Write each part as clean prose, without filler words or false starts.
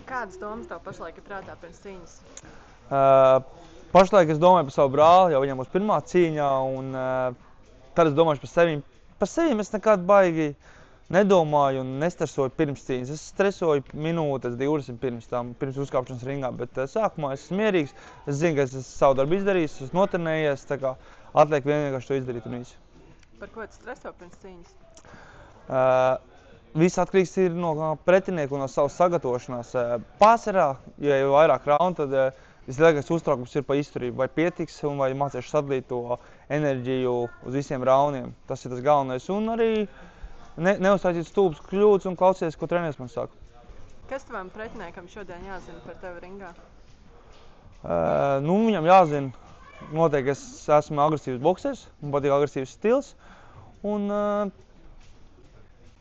Kādas domas tev pašlaik ir prātā pirms cīņas? Pašlaik es domāju par savu brāli, jo viņam būs pirmā cīņa, un tad es domāšu par sevi. Par sevi es nekad baigi nedomāju un nestresoju pirms cīņas. Es stresoju minūtes, 20 pirms uzkāpšanas ringā, bet sākumā es esmu mierīgs. Es zinu, ka es savu darbu izdarījis, esmu notrenējies, tā kā atliek vienkārši to izdarīt un visu. Par ko tu streso pirms cīņas? Viss atkarīgs ir no pretinieka un no savas sagatavošanās. Pārsvarā, ja ir vairāk raundu, tad vislielākais uztraukums ir par izturību. Vai pietiks un vai mācīšu sadalīt to enerģiju uz visiem raundiem. Tas ir tas galvenais. Un arī neuztaisīt stulbas kļūdas un klausies, ko treneris man saka. Kas tavam pretiniekam šodien jāzina par tevi ringā? Viņam jāzina. Noteikti es esmu agresīvs boksers, man patīk agresīvs stils. Un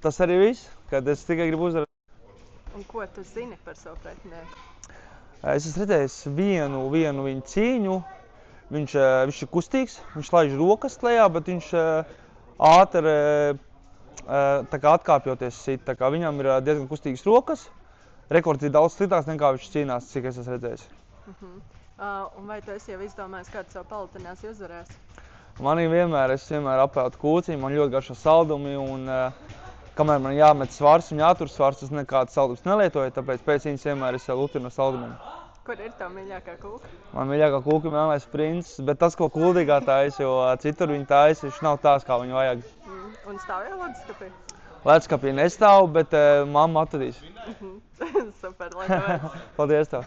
tas arī viss, kad es tikai gribu uzvarēt. Un ko tu zini par savu pretinieku? Es esmu redzējis vienu viņa cīņu. Viņš ir kustīgs, viņš laiž rokas klejā, bet viņš ātri atkāpjoties sit. Viņam ir diezgan kustīgas rokas. Rekords ir daudz sliktāks nekā viņš cīnās, cik es esmu redzējis. Un vai tu esi jau izdomājis, kādu savu palitinās uzvarēs? Es vienmēr apēdu kūciņu, man ļoti garšo saldumi, un kamēr man jāmet svars un jātur svars, es nekādas saldumus nelietoju, tāpēc pēc viņas vienmēr es lutinu no saldumiem. Kur ir tev mīļākā kūka? Man mīļākā kūka ir melnais princis, bet tas, ko Kuldīgā taisa, jo citur viņi taisa, viņš nav tās, kā viņu vajag. Un stāv jau leduskapī? Leduskapī nestāv, bet mamma atvedīs. Super, lai tev vajag. Paldies tev!